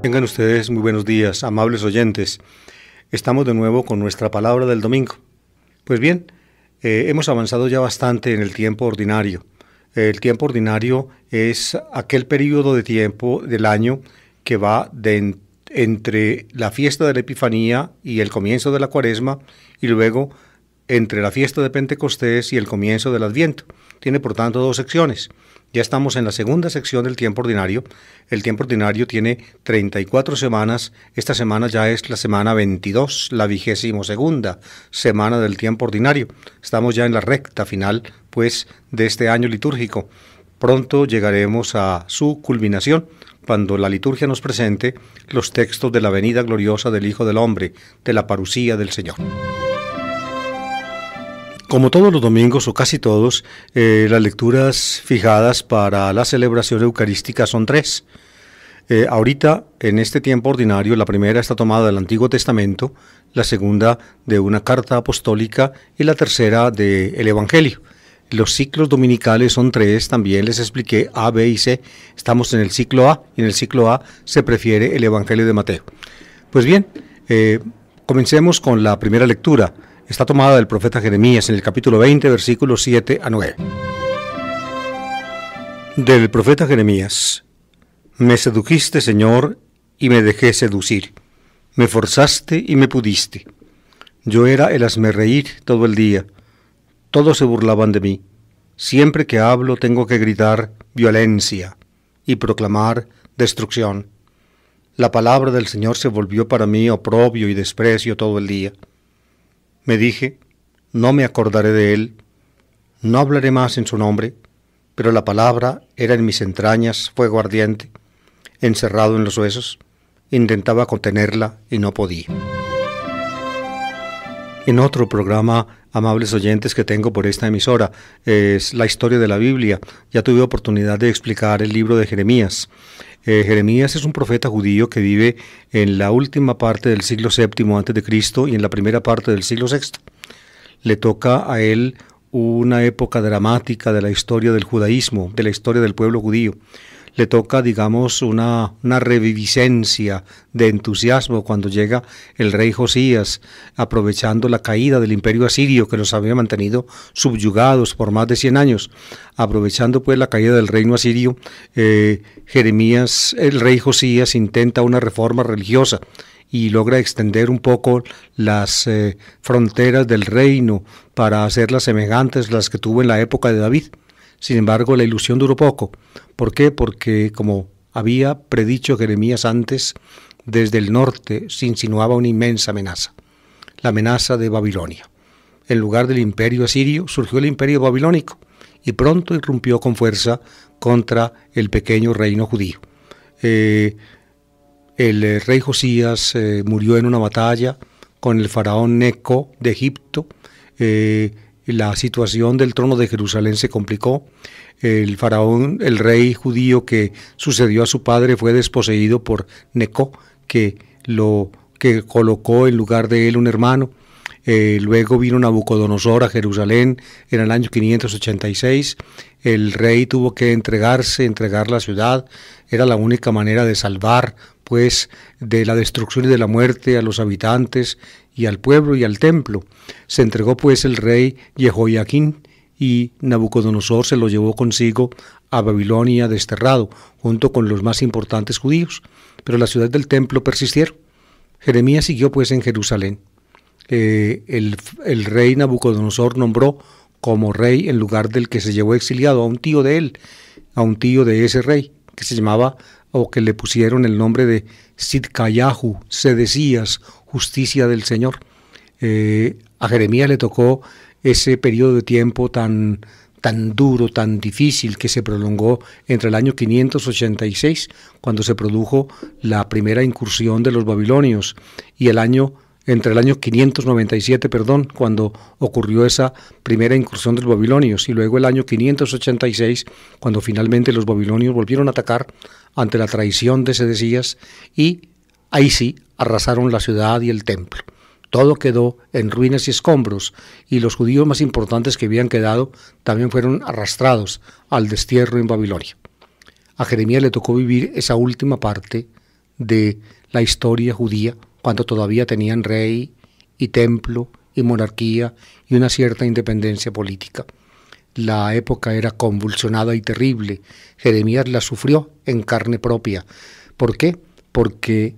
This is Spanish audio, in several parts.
Tengan ustedes muy buenos días, amables oyentes. Estamos de nuevo con nuestra palabra del domingo. Pues bien, hemos avanzado ya bastante en el tiempo ordinario. El tiempo ordinario es aquel periodo de tiempo del año que va entre la fiesta de la Epifanía y el comienzo de la Cuaresma, y luego entre la fiesta de Pentecostés y el comienzo del Adviento. Tiene por tanto dos secciones. Ya estamos en la segunda sección del tiempo ordinario. El tiempo ordinario tiene 34 semanas. Esta semana ya es la semana 22, la 22ª semana del tiempo ordinario. Estamos ya en la recta final, pues, de este año litúrgico. Pronto llegaremos a su culminación, cuando la liturgia nos presente los textos de la venida gloriosa del Hijo del Hombre, de la parusía del Señor. Como todos los domingos, o casi todos, las lecturas fijadas para la celebración eucarística son tres. Ahorita, en este tiempo ordinario, la primera está tomada del Antiguo Testamento, la segunda de una carta apostólica y la tercera del Evangelio. Los ciclos dominicales son tres, también les expliqué A, B y C. Estamos en el ciclo A, y en el ciclo A se prefiere el Evangelio de Mateo. Pues bien, comencemos con la primera lectura. Está tomada del profeta Jeremías en el capítulo 20, versículos 7 a 9. Del profeta Jeremías: Me sedujiste, Señor, y me dejé seducir. Me forzaste y me pudiste. Yo era el hazmerreír todo el día. Todos se burlaban de mí. Siempre que hablo tengo que gritar violencia y proclamar destrucción. La palabra del Señor se volvió para mí oprobio y desprecio todo el día. Me dije, no me acordaré de él, no hablaré más en su nombre, pero la palabra era en mis entrañas fuego ardiente, encerrado en los huesos. Intentaba contenerla y no podía. En otro programa, amables oyentes, que tengo por esta emisora, es la historia de la Biblia. Ya tuve oportunidad de explicar el libro de Jeremías. Jeremías es un profeta judío que vive en la última parte del siglo VII a.C. y en la primera parte del siglo VI. Le toca a él una época dramática de la historia del judaísmo, de la historia del pueblo judío. Le toca, digamos, una reviviscencia de entusiasmo cuando llega el rey Josías, aprovechando la caída del imperio asirio que los había mantenido subyugados por más de 100 años. Aprovechando pues la caída del reino asirio, Jeremías, el rey Josías, intenta una reforma religiosa y logra extender un poco las fronteras del reino para hacerlas semejantes a las que tuvo en la época de David. Sin embargo, la ilusión duró poco. ¿Por qué? Porque, como había predicho Jeremías antes, desde el norte se insinuaba una inmensa amenaza, la amenaza de Babilonia. En lugar del imperio asirio surgió el imperio babilónico y pronto irrumpió con fuerza contra el pequeño reino judío. El rey Josías murió en una batalla con el faraón Neco de Egipto. La situación del trono de Jerusalén se complicó. El faraón, el rey judío que sucedió a su padre, fue desposeído por Neco, que colocó en lugar de él un hermano. Luego vino Nabucodonosor a Jerusalén en el año 586. El rey tuvo que entregar la ciudad. Era la única manera de salvar, pues, de la destrucción y de la muerte a los habitantes y al pueblo y al templo. Se entregó pues el rey Jehoiaquín y Nabucodonosor se lo llevó consigo a Babilonia desterrado, junto con los más importantes judíos. Pero las ciudades del templo persistieron. Jeremías siguió pues en Jerusalén. El rey Nabucodonosor nombró como rey, en lugar del que se llevó exiliado, a un tío de él, a un tío de ese rey, que se llamaba, o que le pusieron el nombre de Sidcayahu, Sedecías, justicia del Señor. A Jeremías le tocó ese periodo de tiempo tan duro, tan difícil, que se prolongó entre el año 586, cuando se produjo la primera incursión de los babilonios, y entre el año 597, cuando ocurrió esa primera incursión de los babilonios, y luego el año 586, cuando finalmente los babilonios volvieron a atacar ante la traición de Sedecías, y ahí sí arrasaron la ciudad y el templo. Todo quedó en ruinas y escombros, y los judíos más importantes que habían quedado también fueron arrastrados al destierro en Babilonia. A Jeremías le tocó vivir esa última parte de la historia judía, cuando todavía tenían rey y templo y monarquía y una cierta independencia política. La época era convulsionada y terrible. Jeremías la sufrió en carne propia. ¿Por qué? Porque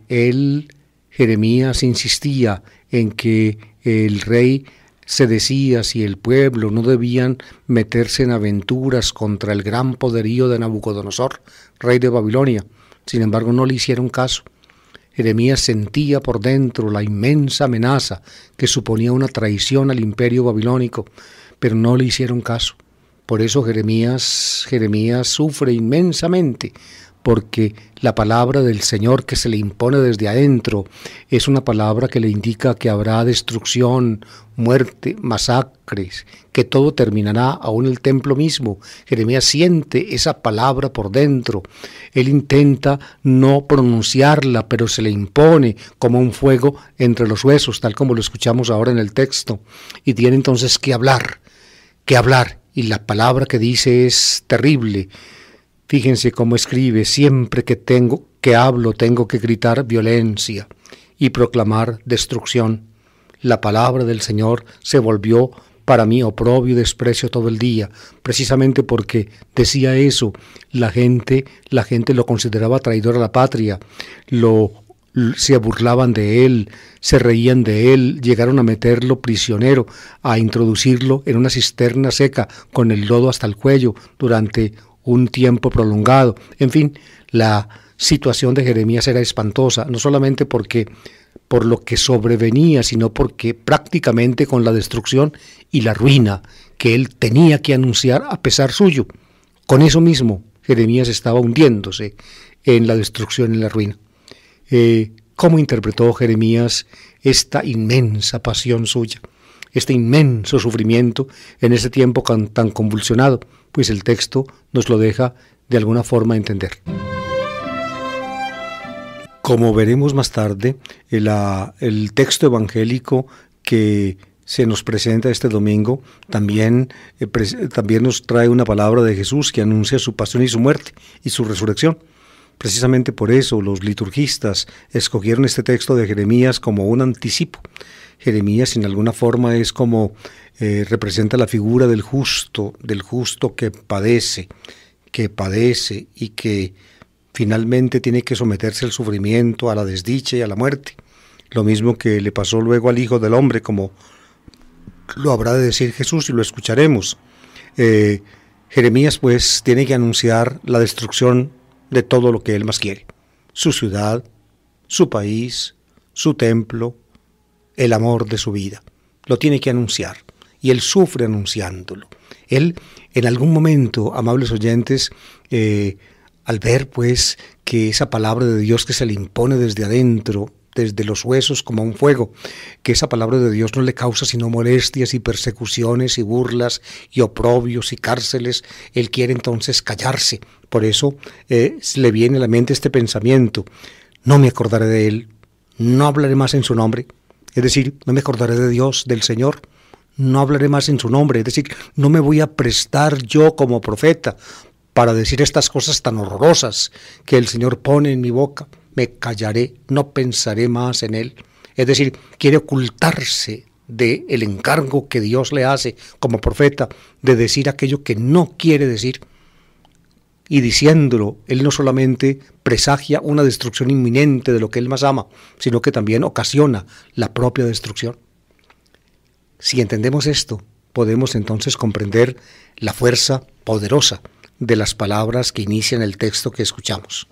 Jeremías, insistía en que el rey se decía si el pueblo no debían meterse en aventuras contra el gran poderío de Nabucodonosor, rey de Babilonia. Sin embargo, no le hicieron caso. Jeremías sentía por dentro la inmensa amenaza que suponía una traición al imperio babilónico, pero no le hicieron caso. Por eso Jeremías sufre inmensamente, porque la palabra del Señor que se le impone desde adentro es una palabra que le indica que habrá destrucción, muerte, masacres, que todo terminará, aún el templo mismo. Jeremías siente esa palabra por dentro. Él intenta no pronunciarla, pero se le impone como un fuego entre los huesos, tal como lo escuchamos ahora en el texto. Y tiene entonces que hablar. Y la palabra que dice es terrible. Fíjense cómo escribe: siempre que hablo tengo que gritar violencia y proclamar destrucción. La palabra del Señor se volvió para mí oprobio y desprecio todo el día, precisamente porque decía eso. La gente lo consideraba traidor a la patria, se burlaban de él, se reían de él, llegaron a meterlo prisionero, a introducirlo en una cisterna seca con el lodo hasta el cuello durante un tiempo prolongado. En fin, la situación de Jeremías era espantosa, no solamente por lo que sobrevenía, sino porque prácticamente con la destrucción y la ruina que él tenía que anunciar a pesar suyo. Con eso mismo, Jeremías estaba hundiéndose en la destrucción y la ruina. ¿Cómo interpretó Jeremías esta inmensa pasión suya, este inmenso sufrimiento en ese tiempo tan convulsionado? Pues el texto nos lo deja de alguna forma entender. Como veremos más tarde, el texto evangélico que se nos presenta este domingo también nos trae una palabra de Jesús que anuncia su pasión y su muerte y su resurrección. Precisamente por eso los liturgistas escogieron este texto de Jeremías como un anticipo. Jeremías en alguna forma es como representa la figura del justo que padece y que finalmente tiene que someterse al sufrimiento, a la desdicha y a la muerte. Lo mismo que le pasó luego al Hijo del Hombre, como lo habrá de decir Jesús y lo escucharemos. Jeremías pues tiene que anunciar la destrucción de todo lo que él más quiere: su ciudad, su país, su templo, el amor de su vida. Lo tiene que anunciar y él sufre anunciándolo. Él en algún momento, amables oyentes, al ver pues que esa palabra de Dios que se le impone desde adentro, desde los huesos como un fuego, que esa palabra de Dios no le causa sino molestias y persecuciones y burlas y oprobios y cárceles, él quiere entonces callarse. Por eso le viene a la mente este pensamiento: no me acordaré de él, no hablaré más en su nombre. Es decir, no me acordaré de Dios, del Señor, no hablaré más en su nombre. Es decir, no me voy a prestar yo como profeta para decir estas cosas tan horrorosas que el Señor pone en mi boca. Me callaré, no pensaré más en él. Es decir, quiere ocultarse del encargo que Dios le hace como profeta de decir aquello que no quiere decir. Y diciéndolo, él no solamente presagia una destrucción inminente de lo que él más ama, sino que también ocasiona la propia destrucción. Si entendemos esto, podemos entonces comprender la fuerza poderosa de las palabras que inician el texto que escuchamos.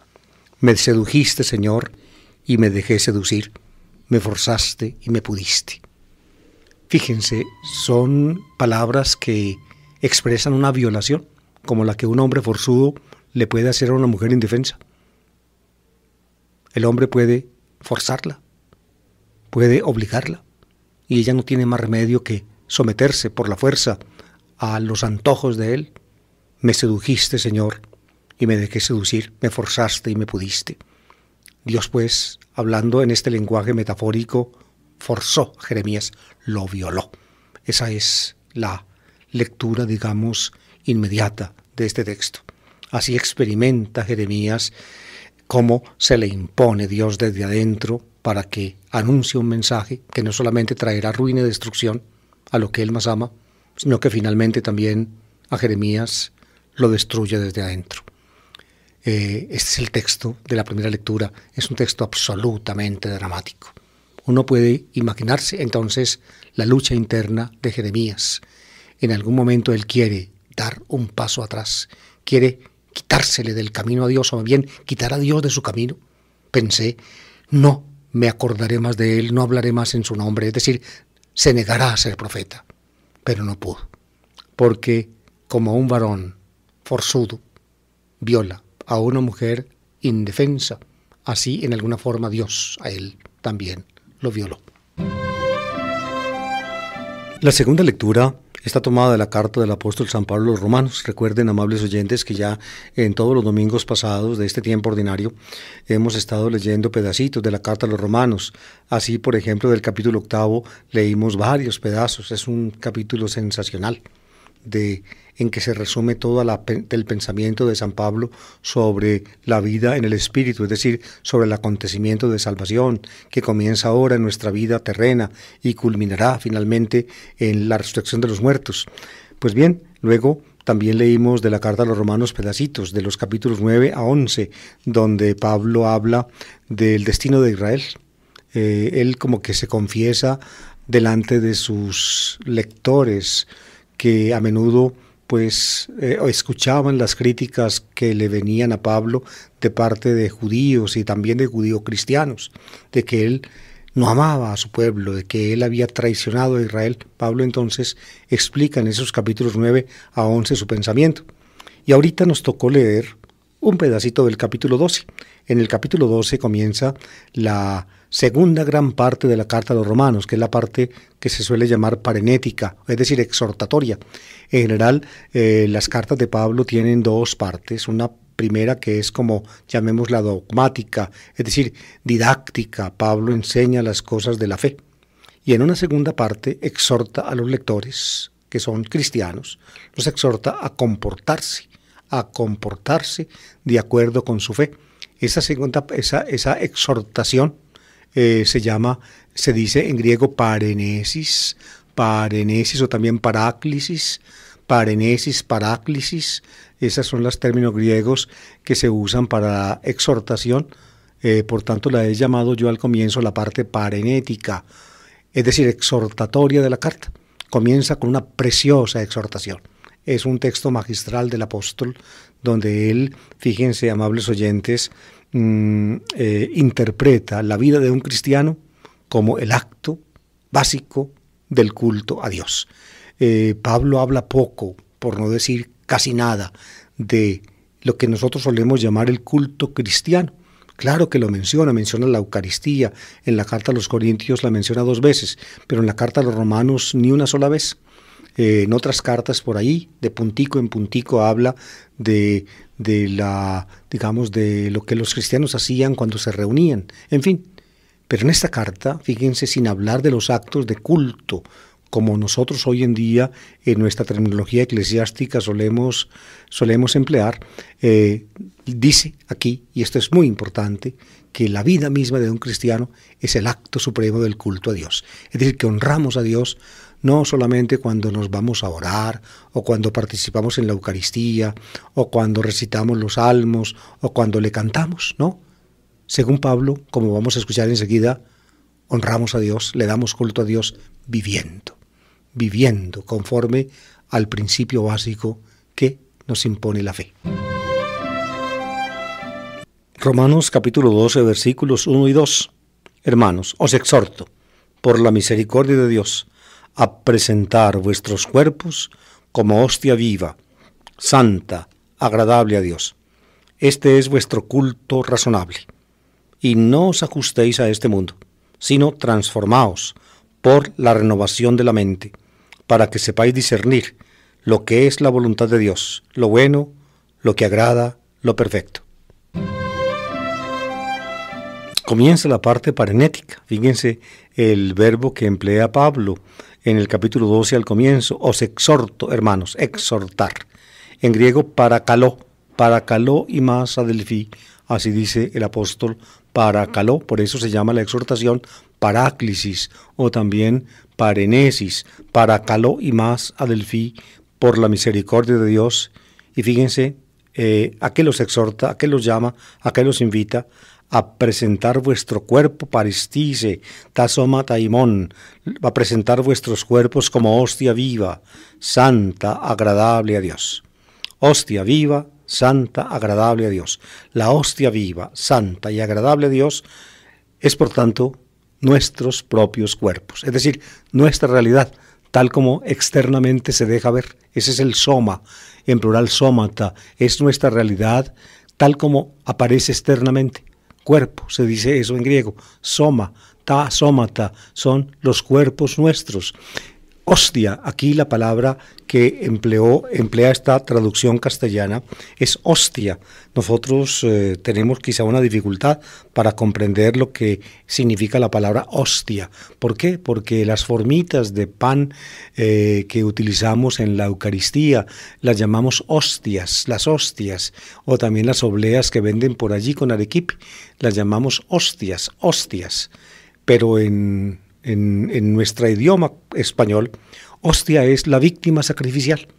Me sedujiste, Señor, y me dejé seducir. Me forzaste y me pudiste. Fíjense, son palabras que expresan una violación, como la que un hombre forzudo le puede hacer a una mujer indefensa. El hombre puede forzarla, puede obligarla, y ella no tiene más remedio que someterse por la fuerza a los antojos de él. Me sedujiste, Señor, y me dejé seducir, me forzaste y me pudiste. Dios, pues, hablando en este lenguaje metafórico, forzó a Jeremías, lo violó. Esa es la lectura, digamos, inmediata de este texto. Así experimenta Jeremías cómo se le impone Dios desde adentro para que anuncie un mensaje que no solamente traerá ruina y destrucción a lo que él más ama, sino que finalmente también a Jeremías lo destruye desde adentro. Este es el texto de la primera lectura, es un texto absolutamente dramático. Uno puede imaginarse entonces la lucha interna de Jeremías. En algún momento él quiere dar un paso atrás, quiere quitársele del camino a Dios, o bien quitar a Dios de su camino. Pensé, no me acordaré más de él, no hablaré más en su nombre, es decir, se negará a ser profeta, pero no pudo, porque como un varón forzudo viola a una mujer indefensa, así en alguna forma Dios a él también lo violó. La segunda lectura está tomada de la carta del apóstol San Pablo a los Romanos. Recuerden, amables oyentes, que ya en todos los domingos pasados de este tiempo ordinario hemos estado leyendo pedacitos de la carta a los Romanos. Así, por ejemplo, del capítulo 8 leímos varios pedazos. Es un capítulo sensacional en que se resume todo el pensamiento de San Pablo sobre la vida en el Espíritu, es decir, sobre el acontecimiento de salvación que comienza ahora en nuestra vida terrena y culminará finalmente en la resurrección de los muertos. Pues bien, luego también leímos de la carta a los Romanos pedacitos, de los capítulos 9 a 11, donde Pablo habla del destino de Israel. Él como que se confiesa delante de sus lectores, que a menudo escuchaban las críticas que le venían a Pablo de parte de judíos y también de judío-cristianos, de que él no amaba a su pueblo, de que él había traicionado a Israel. Pablo entonces explica en esos capítulos 9 a 11 su pensamiento. Y ahorita nos tocó leer un pedacito del capítulo 12. En el capítulo 12 comienza la segunda gran parte de la carta a los Romanos, que es la parte que se suele llamar parenética, es decir, exhortatoria. En general, las cartas de Pablo tienen dos partes. Una primera que es como, llamémosla dogmática, es decir, didáctica. Pablo enseña las cosas de la fe. Y en una segunda parte exhorta a los lectores, que son cristianos, los exhorta a comportarse de acuerdo con su fe. Esa exhortación se dice en griego parenesis o también paráclisis, paráclisis. Esos son los términos griegos que se usan para exhortación. Por tanto, la he llamado yo al comienzo la parte parenética, es decir, exhortatoria de la carta. Comienza con una preciosa exhortación. Es un texto magistral del apóstol donde él, fíjense, amables oyentes, interpreta la vida de un cristiano como el acto básico del culto a Dios. Pablo habla poco, por no decir casi nada, de lo que nosotros solemos llamar el culto cristiano. Claro que lo menciona la Eucaristía, en la carta a los Corintios la menciona 2 veces, pero en la carta a los Romanos ni una sola vez. En otras cartas por ahí, de puntico en puntico, habla de lo que los cristianos hacían cuando se reunían, en fin. Pero en esta carta, fíjense, sin hablar de los actos de culto, como nosotros hoy en día en nuestra terminología eclesiástica solemos emplear, dice aquí, y esto es muy importante, que la vida misma de un cristiano es el acto supremo del culto a Dios. Es decir, que honramos a Dios no solamente cuando nos vamos a orar, o cuando participamos en la Eucaristía, o cuando recitamos los salmos, o cuando le cantamos, ¿no? Según Pablo, como vamos a escuchar enseguida, honramos a Dios, le damos culto a Dios viviendo conforme al principio básico que nos impone la fe. Romanos capítulo 12, versículos 1 y 2. Hermanos, os exhorto, por la misericordia de Dios, a presentar vuestros cuerpos como hostia viva, santa, agradable a Dios. Este es vuestro culto razonable. Y no os ajustéis a este mundo, sino transformaos por la renovación de la mente, para que sepáis discernir lo que es la voluntad de Dios, lo bueno, lo que agrada, lo perfecto. Comienza la parte parenética. Fíjense el verbo que emplea Pablo en el capítulo 12 al comienzo. Os exhorto, hermanos, exhortar. En griego, parakaló y más adelfí, así dice el apóstol, paracaló, por eso se llama la exhortación paráclisis o también parenesis, paracaló y más adelfí, por la misericordia de Dios. Y fíjense, ¿a qué los exhorta, a qué los llama, a qué los invita? A presentar vuestro cuerpo parestice, tasoma taimón, a presentar vuestros cuerpos como hostia viva, santa, agradable a Dios. Hostia viva, santa, agradable a Dios. La hostia viva, santa y agradable a Dios es, por tanto, nuestros propios cuerpos, es decir, nuestra realidad, tal como externamente se deja ver. Ese es el soma, en plural sómata, es nuestra realidad tal como aparece externamente. Cuerpo, se dice eso en griego, soma, ta, sómata, son los cuerpos nuestros. Hostia, aquí la palabra que emplea esta traducción castellana es hostia. Nosotros tenemos quizá una dificultad para comprender lo que significa la palabra hostia. ¿Por qué? Porque las formitas de pan que utilizamos en la Eucaristía las llamamos hostias, las hostias, o también las obleas que venden por allí con arequipe, las llamamos hostias, hostias. Pero en nuestro idioma español, hostia es la víctima sacrificial.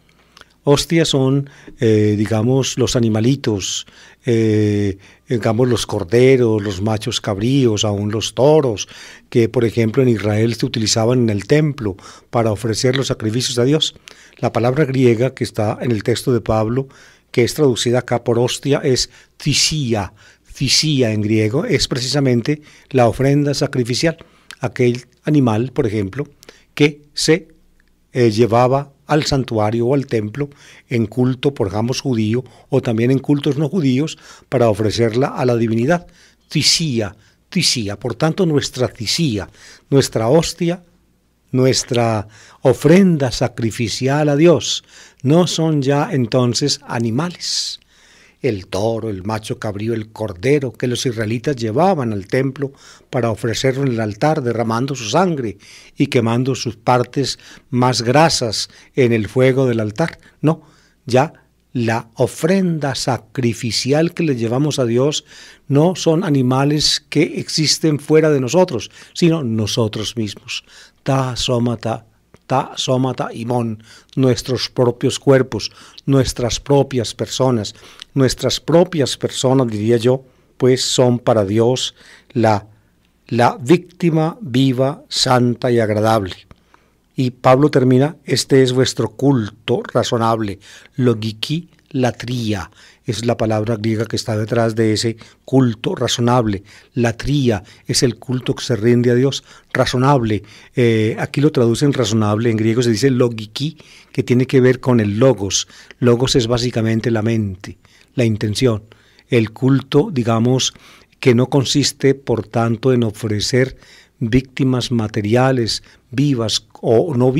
Hostias son, digamos, los animalitos, digamos, los corderos, los machos cabríos, aún los toros, que por ejemplo en Israel se utilizaban en el templo para ofrecer los sacrificios a Dios. La palabra griega que está en el texto de Pablo, que es traducida acá por hostia, es thisia. Thisia en griego es precisamente la ofrenda sacrificial. Aquel animal, por ejemplo, que se llevaba al santuario o al templo en culto, por ejemplo, judío, o también en cultos no judíos, para ofrecerla a la divinidad. Thisia, thisia. Por tanto, nuestra thisia, nuestra hostia, nuestra ofrenda sacrificial a Dios, no son ya entonces animales. El toro, el macho cabrío, el cordero que los israelitas llevaban al templo para ofrecerlo en el altar, derramando su sangre y quemando sus partes más grasas en el fuego del altar. No, ya la ofrenda sacrificial que le llevamos a Dios no son animales que existen fuera de nosotros, sino nosotros mismos. Ta somata, ta somata imón, nuestros propios cuerpos, nuestras propias personas, diría yo, pues son para Dios la víctima viva, santa y agradable. Y Pablo termina, este es vuestro culto razonable, logiki latría, es la palabra griega que está detrás de ese culto razonable. Latría es el culto que se rinde a Dios, razonable. Aquí lo traducen razonable, en griego se dice logiki, que tiene que ver con el logos. Logos es básicamente la mente, la intención. El culto, digamos, que no consiste, por tanto, en ofrecer víctimas materiales, vivas o no,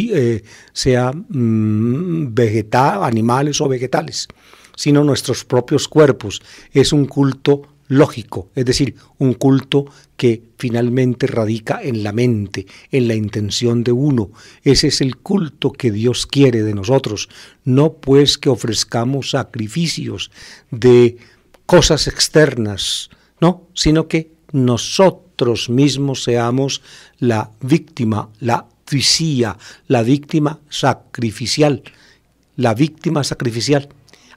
animales o vegetales, sino nuestros propios cuerpos. Es un culto lógico, es decir, un culto que finalmente radica en la mente, en la intención de uno. Ese es el culto que Dios quiere de nosotros, no pues que ofrezcamos sacrificios de cosas externas, no, sino que nosotros mismos seamos la víctima, la thisia, la víctima sacrificial,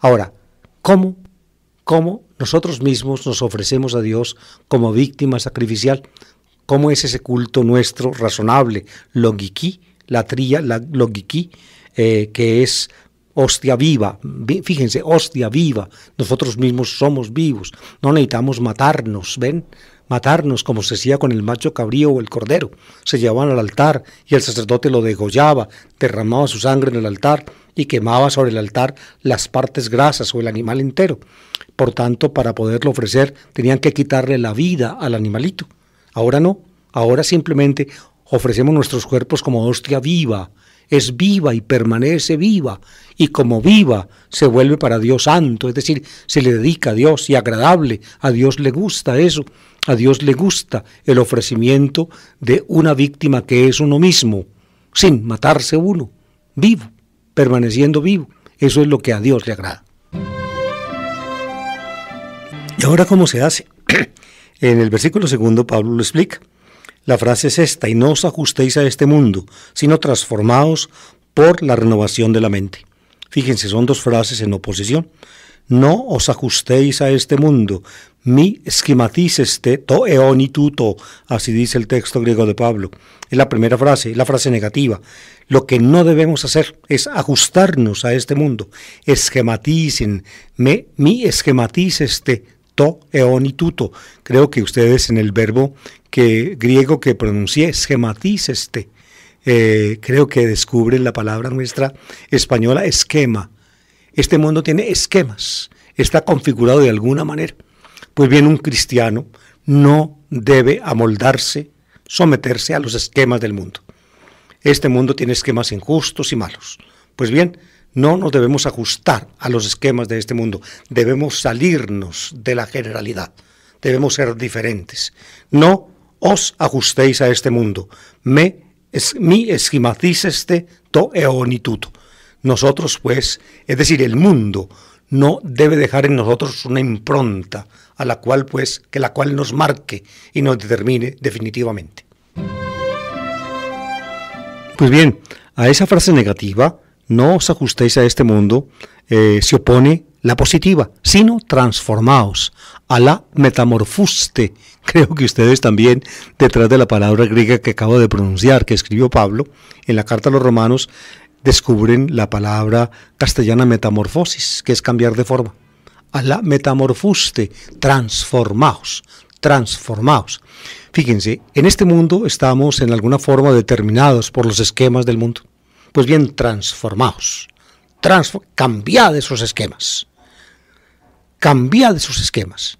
Ahora, ¿cómo nosotros mismos nos ofrecemos a Dios como víctima sacrificial? ¿Cómo es ese culto nuestro razonable? Logiki, logiki, que es hostia viva. Fíjense, hostia viva. Nosotros mismos somos vivos. No necesitamos matarnos, ¿ven? Matarnos como se hacía con el macho cabrío o el cordero. Se llevaban al altar y el sacerdote lo degollaba, derramaba su sangre en el altar y quemaba sobre el altar las partes grasas o el animal entero. Por tanto, para poderlo ofrecer, tenían que quitarle la vida al animalito. Ahora no, ahora simplemente ofrecemos nuestros cuerpos como hostia viva. Es viva y permanece viva, y como viva se vuelve para Dios santo, es decir, se le dedica a Dios y agradable. A Dios le gusta eso, a Dios le gusta el ofrecimiento de una víctima que es uno mismo, sin matarse uno, vivo, permaneciendo vivo. Eso es lo que a Dios le agrada. ¿Y ahora cómo se hace? En el versículo segundo Pablo lo explica. La frase es esta: y no os ajustéis a este mundo, sino transformaos por la renovación de la mente. Fíjense, son dos frases en oposición. No os ajustéis a este mundo, mi schematiseste to eonituto, así dice el texto griego de Pablo. Es la primera frase, la frase negativa. Lo que no debemos hacer es ajustarnos a este mundo. Esquematicen, mi schematiseste to eonituto. Creo que ustedes en el verbo griego que pronuncié, schematiseste, creo que descubren la palabra nuestra española, esquema. Este mundo tiene esquemas, está configurado de alguna manera. Pues bien, un cristiano no debe amoldarse, someterse a los esquemas del mundo. Este mundo tiene esquemas injustos y malos. Pues bien, no nos debemos ajustar a los esquemas de este mundo. Debemos salirnos de la generalidad. Debemos ser diferentes. No os ajustéis a este mundo. Mi schematiseste to eonituto. Nosotros, pues, es decir, el mundo no debe dejar en nosotros una impronta a la cual, pues, que la cual nos marque y nos determine definitivamente. Pues bien, a esa frase negativa, no os ajustéis a este mundo, se opone la positiva, sino transformaos, a la metamorfuste. Creo que ustedes también, detrás de la palabra griega que acabo de pronunciar, que escribió Pablo en la carta a los Romanos, descubren la palabra castellana metamorfosis, que es cambiar de forma. A la metamorfuste, transformaos, transformaos. Fíjense, en este mundo estamos en alguna forma determinados por los esquemas del mundo. Pues bien, transformaos, cambiad esos esquemas. Cambiad esos esquemas.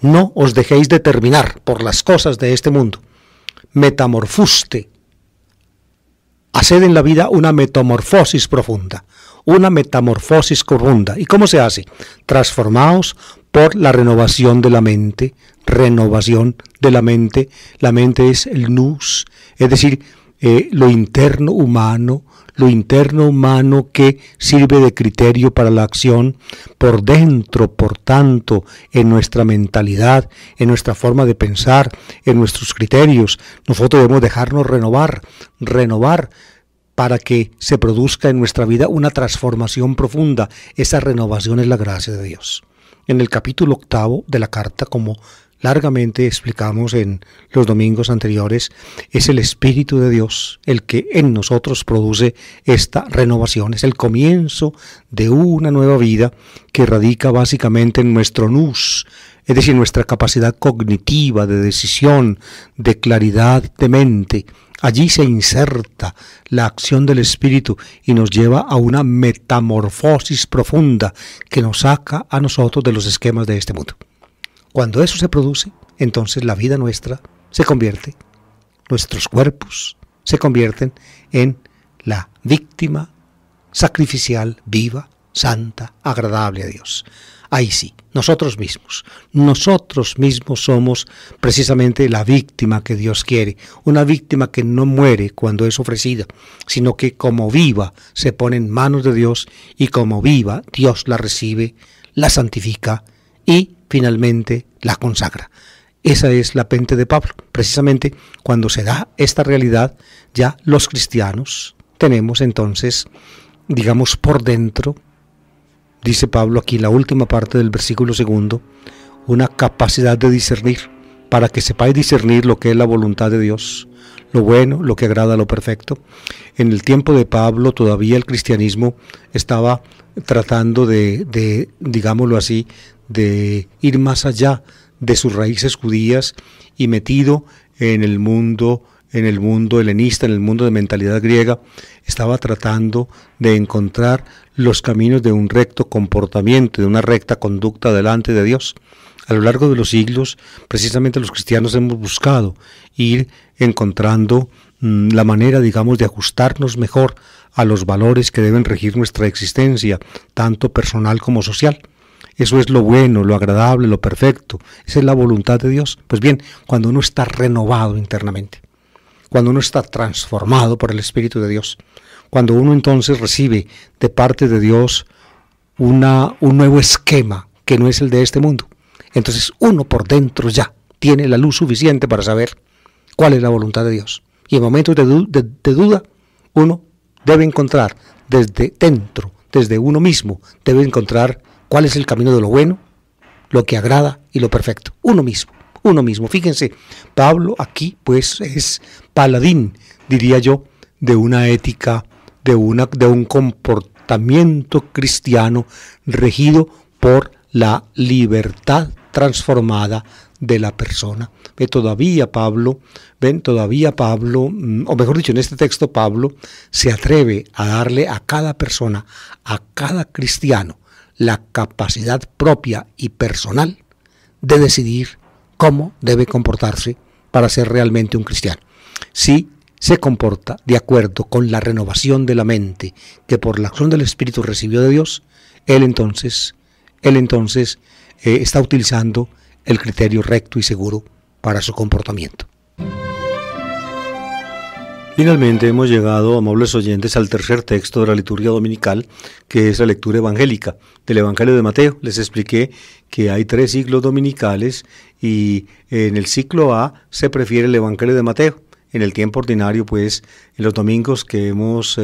No os dejéis determinar por las cosas de este mundo. Metamorfuste. Haced en la vida una metamorfosis profunda. Una metamorfosis profunda. ¿Y cómo se hace? Transformaos por la renovación de la mente. Renovación de la mente. La mente es el nous, es decir, lo interno humano que sirve de criterio para la acción. Por dentro, por tanto, en nuestra mentalidad, en nuestra forma de pensar, en nuestros criterios, nosotros debemos dejarnos renovar para que se produzca en nuestra vida una transformación profunda. Esa renovación es la gracia de Dios. En el capítulo 8 de la carta, como largamente explicamos en los domingos anteriores, es el Espíritu de Dios el que en nosotros produce esta renovación. Es el comienzo de una nueva vida que radica básicamente en nuestro nous, es decir, nuestra capacidad cognitiva de decisión, de claridad de mente. Allí se inserta la acción del Espíritu y nos lleva a una metamorfosis profunda que nos saca a nosotros de los esquemas de este mundo. Cuando eso se produce, entonces la vida nuestra se convierte, nuestros cuerpos se convierten en la víctima sacrificial, viva, santa, agradable a Dios. Ahí sí, nosotros mismos somos precisamente la víctima que Dios quiere, una víctima que no muere cuando es ofrecida, sino que como viva se pone en manos de Dios y como viva Dios la recibe, la santifica y finalmente la consagra. Esa es la mente de Pablo. Precisamente cuando se da esta realidad, ya los cristianos tenemos entonces, digamos, por dentro, dice Pablo aquí en la última parte del versículo 2, una capacidad de discernir, para que sepáis discernir lo que es la voluntad de Dios, lo bueno, lo que agrada, lo perfecto. En el tiempo de Pablo todavía el cristianismo estaba tratando de digámoslo así, de ir más allá de sus raíces judías y metido en el mundo helenista, en el mundo de mentalidad griega, estaba tratando de encontrar los caminos de un recto comportamiento, de una recta conducta delante de Dios. A lo largo de los siglos, precisamente los cristianos hemos buscado ir encontrando la manera, digamos, de ajustarnos mejor a los valores que deben regir nuestra existencia, tanto personal como social. Eso es lo bueno, lo agradable, lo perfecto. Esa es la voluntad de Dios. Pues bien, cuando uno está renovado internamente, cuando uno está transformado por el Espíritu de Dios, cuando uno entonces recibe de parte de Dios un nuevo esquema que no es el de este mundo. entonces uno por dentro ya tiene la luz suficiente para saber cuál es la voluntad de Dios. Y en momentos de duda, uno debe encontrar desde dentro, desde uno mismo, debe encontrar cuál es el camino de lo bueno, lo que agrada y lo perfecto. Uno mismo. Fíjense, Pablo aquí pues es paladín, diría yo, de una ética, de un comportamiento cristiano regido por la libertad transformada de la persona. Todavía Pablo, o mejor dicho, en este texto Pablo se atreve a darle a cada persona, a cada cristiano, la capacidad propia y personal de decidir cómo debe comportarse para ser realmente un cristiano. Si se comporta de acuerdo con la renovación de la mente que por la acción del Espíritu recibió de Dios, él entonces está utilizando el criterio recto y seguro para su comportamiento. Finalmente hemos llegado, amables oyentes, al tercer texto de la liturgia dominical, que es la lectura evangélica del Evangelio de Mateo. Les expliqué que hay 3 ciclos dominicales y en el ciclo A se prefiere el Evangelio de Mateo. En el tiempo ordinario, pues, en los domingos que hemos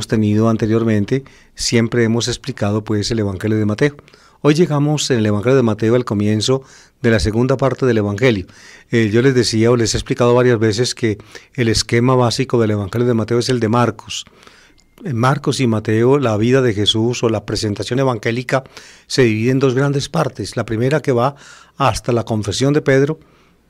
tenido anteriormente, siempre hemos explicado pues el Evangelio de Mateo. Hoy llegamos en el Evangelio de Mateo al comienzo de la segunda parte del Evangelio. Yo les decía o les he explicado varias veces que el esquema básico del Evangelio de Mateo es el de Marcos. En Marcos y Mateo, la vida de Jesús o la presentación evangélica se divide en 2 grandes partes. La primera que va hasta la confesión de Pedro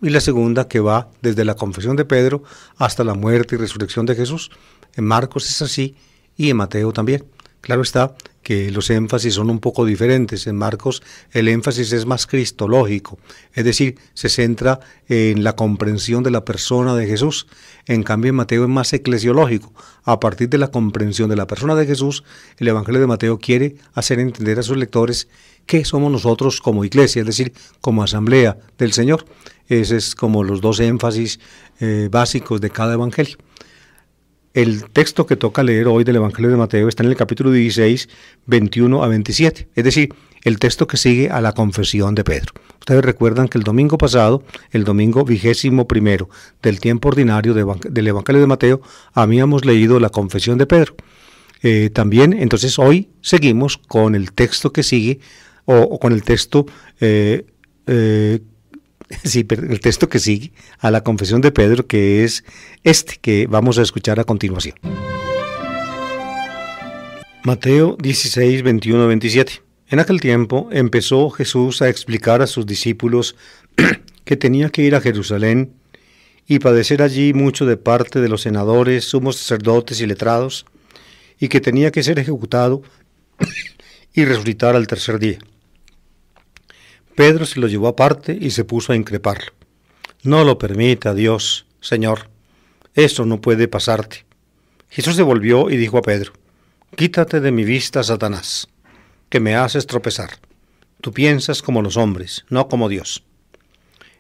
y la segunda que va desde la confesión de Pedro hasta la muerte y resurrección de Jesús. En Marcos es así y en Mateo también. Claro está que los énfasis son un poco diferentes. En Marcos el énfasis es más cristológico, es decir, se centra en la comprensión de la persona de Jesús. En cambio en Mateo es más eclesiológico. A partir de la comprensión de la persona de Jesús, el Evangelio de Mateo quiere hacer entender a sus lectores qué somos nosotros como iglesia, es decir, como asamblea del Señor. Ese es como los 2 énfasis básicos de cada evangelio. El texto que toca leer hoy del Evangelio de Mateo está en el capítulo 16, 21 a 27, es decir, el texto que sigue a la confesión de Pedro. Ustedes recuerdan que el domingo pasado, el domingo 21 del tiempo ordinario del Evangelio de Mateo, habíamos leído la confesión de Pedro. También, entonces, hoy seguimos con el texto que sigue, o con el texto el texto que sigue a la confesión de Pedro, que es este que vamos a escuchar a continuación. Mateo 16, 21, 27. En aquel tiempo empezó Jesús a explicar a sus discípulos que tenía que ir a Jerusalén y padecer allí mucho de parte de los senadores, sumos sacerdotes y letrados, y que tenía que ser ejecutado y resucitar al tercer día. Pedro se lo llevó aparte y se puso a increparlo. No lo permita Dios, Señor, eso no puede pasarte. Jesús se volvió y dijo a Pedro: Quítate de mi vista, Satanás, que me haces tropezar. Tú piensas como los hombres, no como Dios.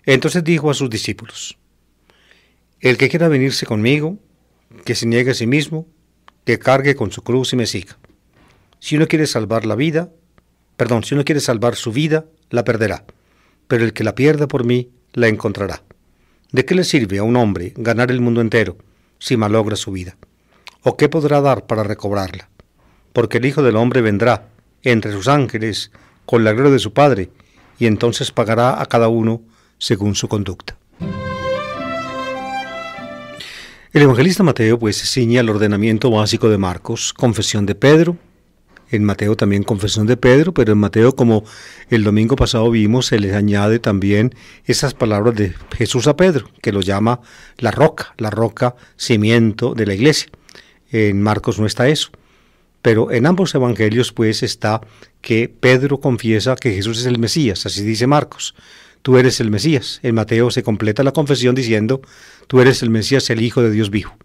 Entonces dijo a sus discípulos: El que quiera venirse conmigo, que se niegue a sí mismo, que cargue con su cruz y me siga. Si uno quiere salvar su vida, la perderá, pero el que la pierda por mí, la encontrará. ¿De qué le sirve a un hombre ganar el mundo entero si malogra su vida? ¿O qué podrá dar para recobrarla? Porque el Hijo del Hombre vendrá entre sus ángeles con la gloria de su Padre, y entonces pagará a cada uno según su conducta. El evangelista Mateo pues se ciñe al ordenamiento básico de Marcos, confesión de Pedro. En Mateo también confesión de Pedro, pero en Mateo, como el domingo pasado vimos, se les añade también esas palabras de Jesús a Pedro, que lo llama la roca cimiento de la iglesia. En Marcos no está eso, pero en ambos evangelios pues está que Pedro confiesa que Jesús es el Mesías, así dice Marcos: tú eres el Mesías. En Mateo se completa la confesión diciendo: tú eres el Mesías, el Hijo de Dios vivo.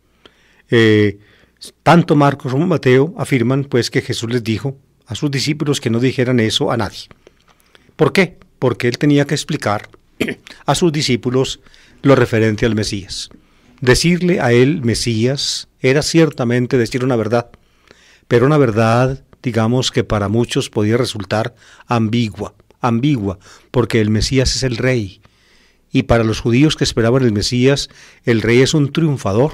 Tanto Marcos como Mateo afirman pues que Jesús les dijo a sus discípulos que no dijeran eso a nadie. ¿Por qué? Porque él tenía que explicar a sus discípulos lo referente al Mesías. Decirle a él Mesías era ciertamente decir una verdad, pero una verdad, digamos, que para muchos podía resultar ambigua, ambigua, porque el Mesías es el rey. Y para los judíos que esperaban el Mesías, el rey es un triunfador.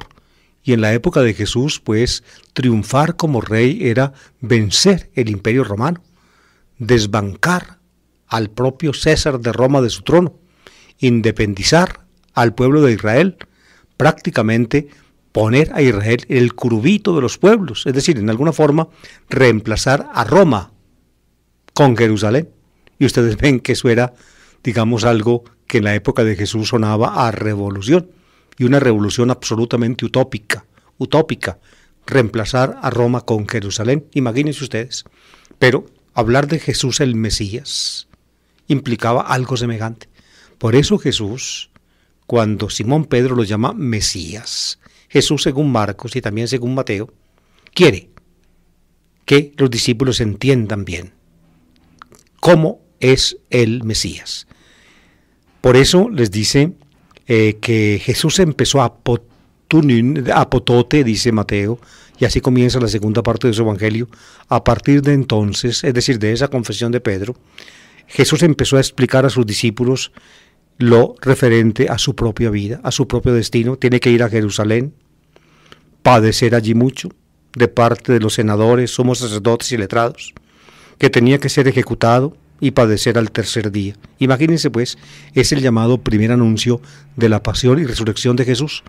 Y en la época de Jesús, pues, triunfar como rey era vencer el imperio romano, desbancar al propio César de Roma de su trono, independizar al pueblo de Israel, prácticamente poner a Israel en el curubito de los pueblos, es decir, en alguna forma reemplazar a Roma con Jerusalén. Y ustedes ven que eso era, digamos, algo que en la época de Jesús sonaba a revolución, y una revolución absolutamente utópica, reemplazar a Roma con Jerusalén, imagínense ustedes. Pero hablar de Jesús el Mesías implicaba algo semejante. Por eso Jesús, cuando Simón Pedro lo llama Mesías, Jesús, según Marcos y también según Mateo, quiere que los discípulos entiendan bien cómo es el Mesías. Por eso les dice que Jesús empezó a potote, dice Mateo, y así comienza la segunda parte de su evangelio. A partir de entonces, es decir, de esa confesión de Pedro, Jesús empezó a explicar a sus discípulos lo referente a su propia vida, a su propio destino. Tiene que ir a Jerusalén, padecer allí mucho, de parte de los senadores, sumos sacerdotes y letrados, que tenía que ser ejecutado y padecer al tercer día. Imagínense pues, es el llamado primer anuncio de la pasión y resurrección de Jesús.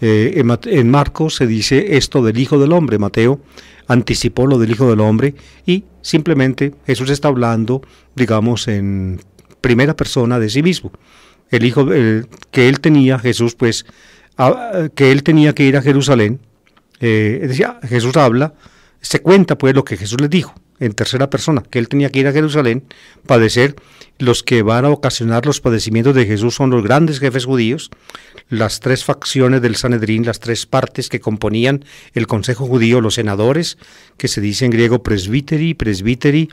En Marcos se dice esto del Hijo del Hombre, Mateo anticipó lo del Hijo del Hombre, y simplemente Jesús está hablando, digamos, en primera persona de sí mismo. El Hijo que él tenía, Jesús pues, que él tenía que ir a Jerusalén, decía, Jesús habla, se cuenta pues lo que Jesús les dijo, en tercera persona, que él tenía que ir a Jerusalén, padecer. Los que van a ocasionar los padecimientos de Jesús son los grandes jefes judíos, las tres facciones del Sanedrín, las tres partes que componían el consejo judío, los senadores, que se dice en griego presbíteros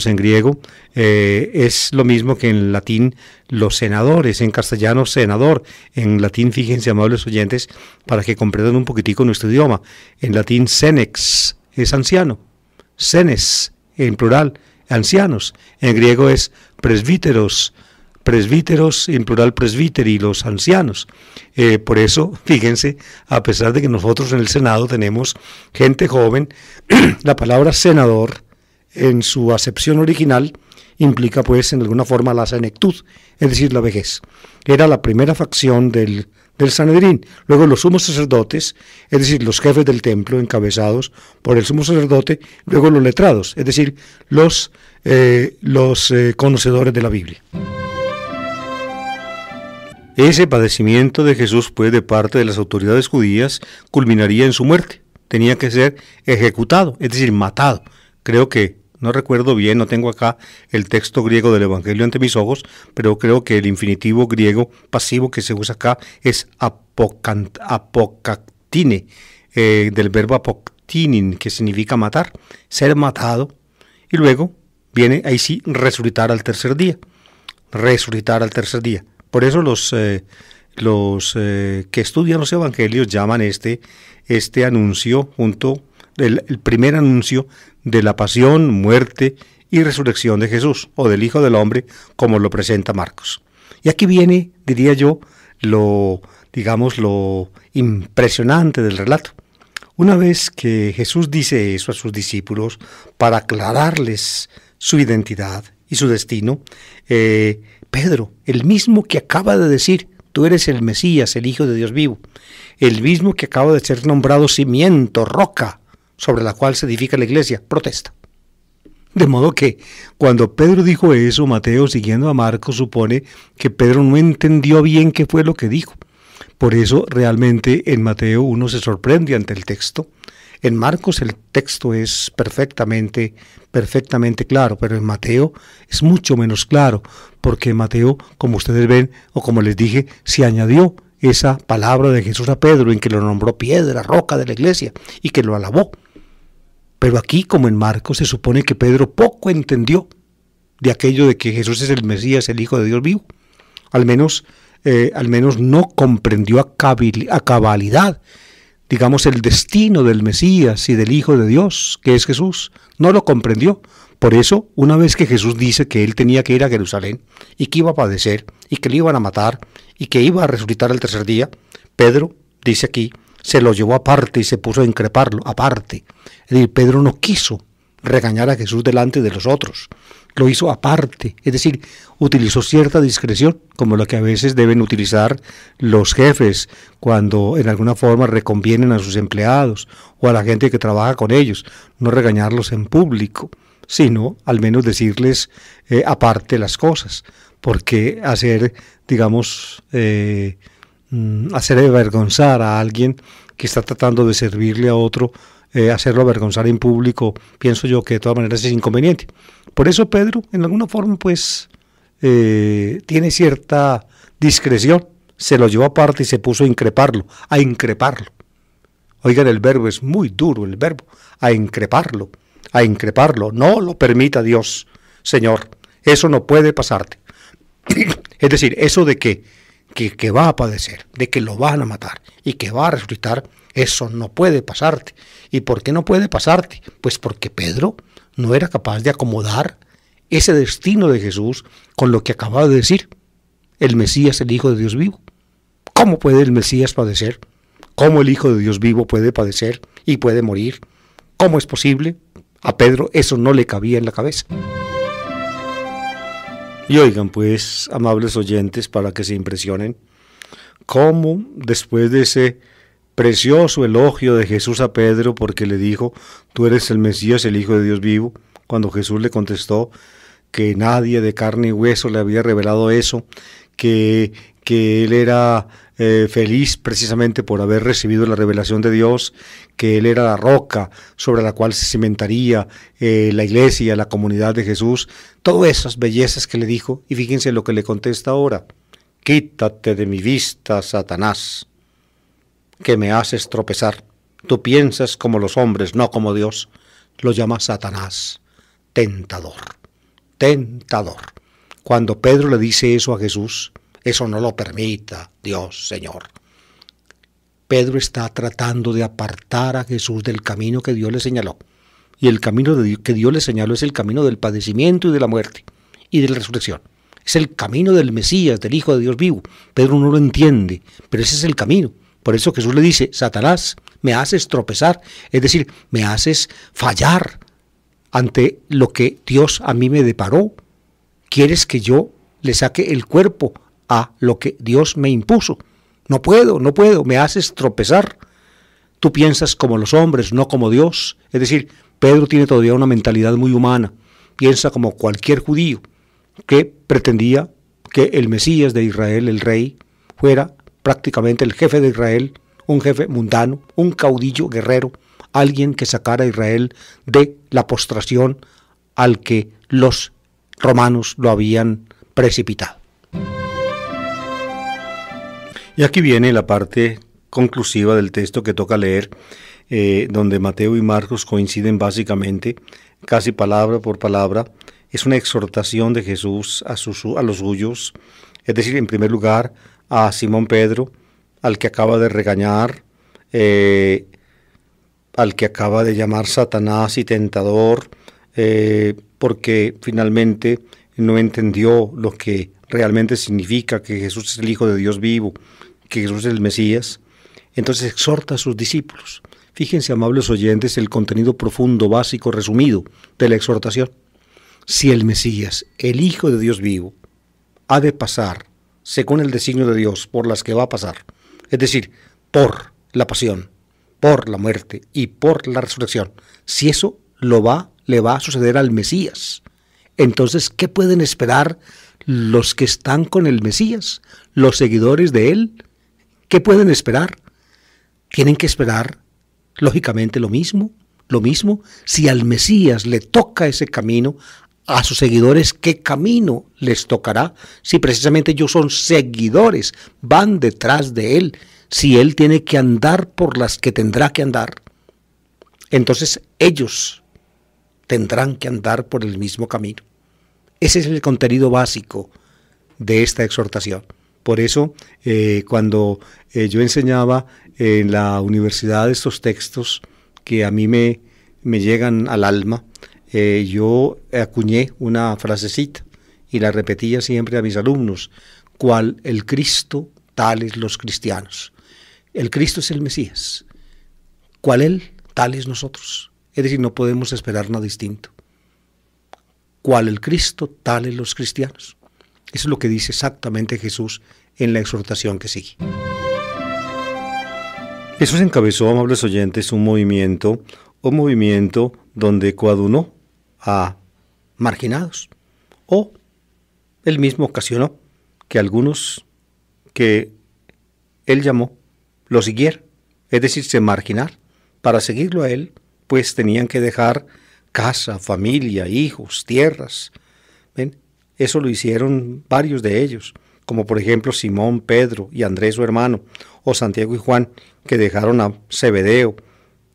en griego, es lo mismo que en latín los senadores, en castellano senador, en latín, fíjense, amables oyentes, para que comprendan un poquitico nuestro idioma, en latín senex es anciano, senes en plural, ancianos, en griego es presbíteros, en plural presbíteri, los ancianos. Por eso, fíjense, a pesar de que nosotros en el Senado tenemos gente joven, la palabra senador, en su acepción original, implica pues en alguna forma la senectud, es decir, la vejez. Era la primera facción del Sanedrín. Luego los sumos sacerdotes, es decir, los jefes del templo encabezados por el sumo sacerdote, luego los letrados, es decir, los conocedores de la Biblia. Ese padecimiento de Jesús, pues, de parte de las autoridades judías, culminaría en su muerte. Tenía que ser ejecutado, es decir, matado. Creo que, no recuerdo bien, no tengo acá el texto griego del Evangelio ante mis ojos, pero creo que el infinitivo griego pasivo que se usa acá es apocaktine, del verbo apoktinin, que significa matar, ser matado, y luego viene ahí sí resucitar al tercer día. Por eso los que estudian los evangelios llaman este anuncio el primer anuncio de la pasión, muerte y resurrección de Jesús, o del Hijo del Hombre, como lo presenta Marcos. Y aquí viene, diría yo, lo impresionante del relato. Una vez que Jesús dice eso a sus discípulos para aclararles su identidad y su destino, Pedro, el mismo que acaba de decir, tú eres el Mesías, el Hijo de Dios vivo, el mismo que acaba de ser nombrado cimiento, roca, sobre la cual se edifica la iglesia, protesta. De modo que cuando Pedro dijo eso, Mateo, siguiendo a Marcos, supone que Pedro no entendió bien qué fue lo que dijo. Por eso realmente en Mateo uno se sorprende ante el texto. En Marcos el texto es perfectamente claro, pero en Mateo es mucho menos claro, porque en Mateo, como ustedes ven, o como les dije, se añadió esa palabra de Jesús a Pedro, en que lo nombró piedra, roca de la iglesia, y que lo alabó. Pero aquí, como en Marcos, se supone que Pedro poco entendió de aquello de que Jesús es el Mesías, el Hijo de Dios vivo. Al menos no comprendió a cabalidad, digamos, el destino del Mesías y del Hijo de Dios, que es Jesús. No lo comprendió, Por eso, una vez que Jesús dice que él tenía que ir a Jerusalén y que iba a padecer y que le iban a matar y que iba a resucitar el tercer día, Pedro, dice aquí, se lo llevó aparte y se puso a increparlo, aparte. Es decir, Pedro no quiso regañar a Jesús delante de los otros, lo hizo aparte, es decir, utilizó cierta discreción, como la que a veces deben utilizar los jefes cuando en alguna forma reconvienen a sus empleados o a la gente que trabaja con ellos, no regañarlos en público, sino al menos decirles aparte las cosas, porque hacer, digamos, hacer avergonzar a alguien que está tratando de servirle a otro, hacerlo avergonzar en público, pienso yo que de todas maneras es inconveniente. Por eso Pedro, en alguna forma, pues, tiene cierta discreción, se lo llevó aparte y se puso a increparlo, a increparlo. Oigan, el verbo es muy duro, el verbo, a increparlo, no lo permita Dios, Señor, eso no puede pasarte. Es decir, eso de que va a padecer, de que lo van a matar y que va a resucitar, eso no puede pasarte. ¿Y por qué no puede pasarte? Pues porque Pedro no era capaz de acomodar ese destino de Jesús con lo que acababa de decir, el Mesías, el Hijo de Dios vivo. ¿Cómo puede el Mesías padecer? ¿Cómo el Hijo de Dios vivo puede padecer y puede morir? ¿Cómo es posible? A Pedro eso no le cabía en la cabeza. Y oigan pues, amables oyentes, para que se impresionen, cómo después de ese precioso elogio de Jesús a Pedro, porque le dijo, tú eres el Mesías, el Hijo de Dios vivo, cuando Jesús le contestó que nadie de carne y hueso le había revelado eso, que él era feliz precisamente por haber recibido la revelación de Dios, que él era la roca sobre la cual se cimentaría la iglesia, la comunidad de Jesús, todas esas bellezas que le dijo, y fíjense lo que le contesta ahora, quítate de mi vista, Satanás, que me haces tropezar, tú piensas como los hombres, no como Dios, lo llama Satanás, tentador, tentador. Cuando Pedro le dice eso a Jesús, eso no lo permita Dios, Señor. Pedro está tratando de apartar a Jesús del camino que Dios le señaló. Y el camino que Dios le señaló es el camino del padecimiento y de la muerte y de la resurrección. Es el camino del Mesías, del Hijo de Dios vivo. Pedro no lo entiende, pero ese es el camino. Por eso Jesús le dice, Satanás, me haces tropezar, es decir, me haces fallar ante lo que Dios a mí me deparó. ¿Quieres que yo le saque el cuerpo a lo que Dios me impuso? No puedo, me haces tropezar. Tú piensas como los hombres, no como Dios. Es decir, Pedro tiene todavía una mentalidad muy humana. Piensa como cualquier judío que pretendía que el Mesías de Israel, el rey, fuera prácticamente el jefe de Israel, un jefe mundano, un caudillo guerrero, alguien que sacara a Israel de la postración al que los romanos lo habían precipitado. Y aquí viene la parte conclusiva del texto que toca leer, donde Mateo y Marcos coinciden básicamente, casi palabra por palabra. Es una exhortación de Jesús a los suyos, es decir, en primer lugar, a Simón Pedro, al que acaba de regañar, al que acaba de llamar Satanás y tentador, porque finalmente no entendió lo que realmente significa que Jesús es el Hijo de Dios vivo, que Jesús es el Mesías. Entonces exhorta a sus discípulos. Fíjense, amables oyentes, el contenido profundo, básico, resumido de la exhortación. Si el Mesías, el Hijo de Dios vivo, ha de pasar, según el designio de Dios, por las que va a pasar, es decir, por la pasión, por la muerte y por la resurrección, si eso le va a suceder al Mesías, entonces, ¿qué pueden esperar los que están con el Mesías, los seguidores de él? ¿Qué pueden esperar? Tienen que esperar, lógicamente, lo mismo. Si al Mesías le toca ese camino, a sus seguidores, ¿qué camino les tocará? Si precisamente ellos son seguidores, van detrás de él. Si él tiene que andar por las que tendrá que andar, entonces ellos tendrán que andar por el mismo camino. Ese es el contenido básico de esta exhortación. Por eso, cuando yo enseñaba en la universidad estos textos que a mí me llegan al alma, yo acuñé una frasecita y la repetía siempre a mis alumnos: cual el Cristo, tales los cristianos. El Cristo es el Mesías, cual Él, tales nosotros. Es decir, no podemos esperar nada distinto. Cual el Cristo, tales los cristianos. Eso es lo que dice exactamente Jesús en la exhortación que sigue. Jesús encabezó, amables oyentes, un movimiento donde coadunó a marginados, o él mismo ocasionó que algunos que él llamó lo siguieran, es decir, se marginaron. Para seguirlo a él, pues tenían que dejar casa, familia, hijos, tierras. ¿Ven? Eso lo hicieron varios de ellos, como por ejemplo Simón, Pedro y Andrés su hermano, o Santiago y Juan, que dejaron a Zebedeo,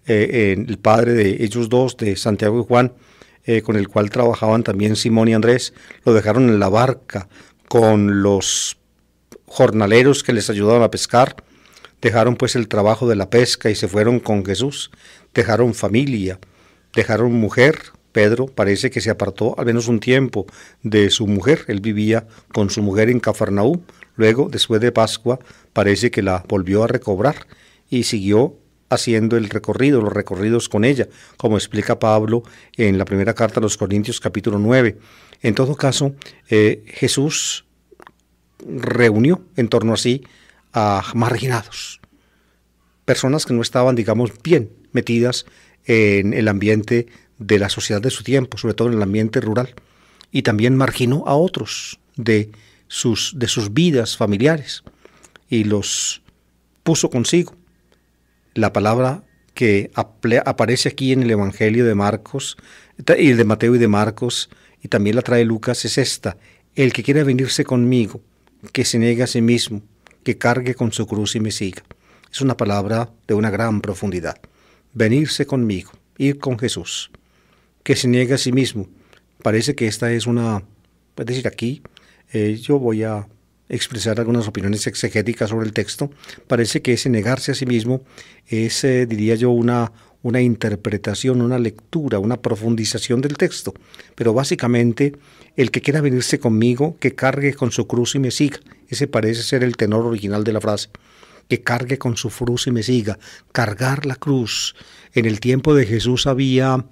el padre de ellos dos, de Santiago y Juan, con el cual trabajaban también Simón y Andrés. Lo dejaron en la barca con los jornaleros que les ayudaban a pescar. Dejaron pues el trabajo de la pesca y se fueron con Jesús. Dejaron familia, dejaron mujer. Pedro parece que se apartó al menos un tiempo de su mujer. Él vivía con su mujer en Cafarnaúm. Luego, después de Pascua, parece que la volvió a recobrar y siguió haciendo los recorridos con ella, como explica Pablo en la primera carta a los Corintios capítulo 9. En todo caso, Jesús reunió en torno a sí a marginados, personas que no estaban, digamos, bien metidas en el ambiente de la sociedad de su tiempo, sobre todo en el ambiente rural, y también marginó a otros de sus vidas familiares y los puso consigo. La palabra que aparece aquí en el Evangelio de Marcos, y de Mateo y de Marcos, y también la trae Lucas, es esta: el que quiera venirse conmigo, que se niegue a sí mismo, que cargue con su cruz y me siga. Es una palabra de una gran profundidad. Venirse conmigo, ir con Jesús, que se niegue a sí mismo. Parece que esta es es decir, aquí yo voy a expresar algunas opiniones exegéticas sobre el texto. Parece que ese negarse a sí mismo es, diría yo, una interpretación, una lectura, una profundización del texto. Pero básicamente, el que quiera venirse conmigo, que cargue con su cruz y me siga. Ese parece ser el tenor original de la frase. Que cargue con su cruz y me siga. Cargar la cruz. En el tiempo de Jesús había,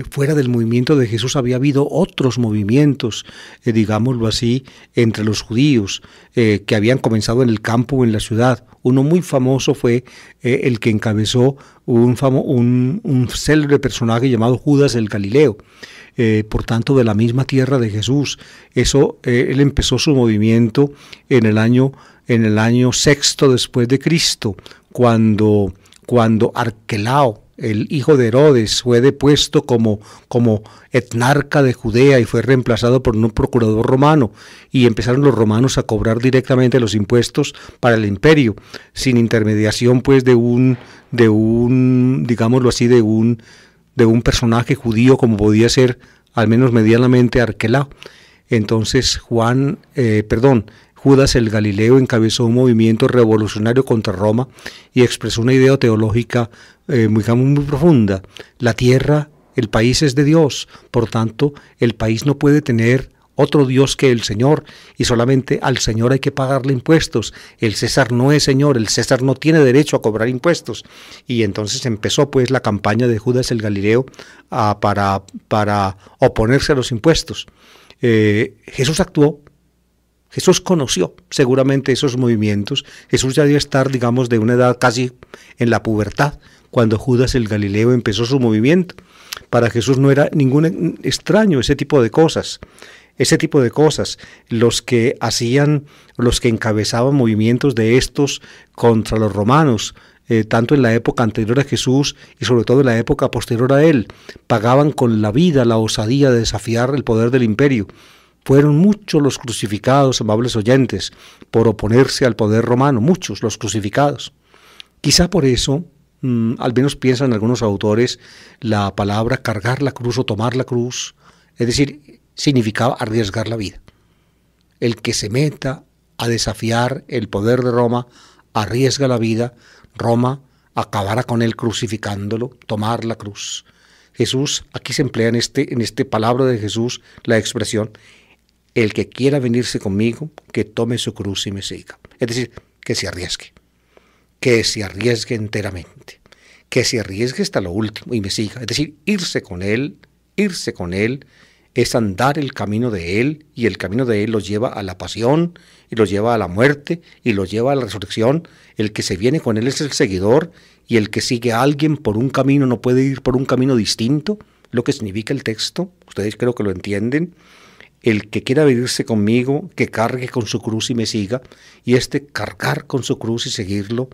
fuera del movimiento de Jesús, había habido otros movimientos, digámoslo así, entre los judíos, que habían comenzado en el campo o en la ciudad. Uno muy famoso fue el que encabezó un célebre personaje llamado Judas el Galileo, por tanto de la misma tierra de Jesús. Él empezó su movimiento en el año sexto después de Cristo, cuando Arquelao, el hijo de Herodes, fue depuesto como etnarca de Judea y fue reemplazado por un procurador romano, y empezaron los romanos a cobrar directamente los impuestos para el imperio, sin intermediación pues de un digámoslo así, de un personaje judío como podía ser al menos medianamente Arquelao. Entonces Judas el Galileo encabezó un movimiento revolucionario contra Roma y expresó una idea teológica muy profunda. La tierra, el país es de Dios, por tanto, el país no puede tener otro Dios que el Señor, y solamente al Señor hay que pagarle impuestos. El César no es Señor, el César no tiene derecho a cobrar impuestos. Y entonces empezó pues la campaña de Judas el Galileo para oponerse a los impuestos. Jesús actuó. Jesús conoció seguramente esos movimientos. Jesús ya debe estar, digamos, de una edad casi en la pubertad, cuando Judas el Galileo empezó su movimiento. Para Jesús no era ningún extraño ese tipo de cosas. Los que encabezaban movimientos de estos contra los romanos, tanto en la época anterior a Jesús y sobre todo en la época posterior a él, pagaban con la vida la osadía de desafiar el poder del imperio. Fueron muchos los crucificados, amables oyentes, por oponerse al poder romano, muchos los crucificados. Quizá por eso, al menos piensan algunos autores, la palabra cargar la cruz o tomar la cruz, es decir, significaba arriesgar la vida. El que se meta a desafiar el poder de Roma, arriesga la vida. Roma acabará con él crucificándolo, tomar la cruz. Jesús, aquí se emplea en este palabra de Jesús la expresión, el que quiera venirse conmigo, que tome su cruz y me siga. Es decir, que se arriesgue enteramente, que se arriesgue hasta lo último y me siga. Es decir, irse con Él es andar el camino de Él, y el camino de Él los lleva a la pasión, y los lleva a la muerte, y los lleva a la resurrección. El que se viene con Él es el seguidor, y el que sigue a alguien por un camino no puede ir por un camino distinto, lo que significa el texto. Ustedes creo que lo entienden. El que quiera venirse conmigo, que cargue con su cruz y me siga, y cargar con su cruz y seguirlo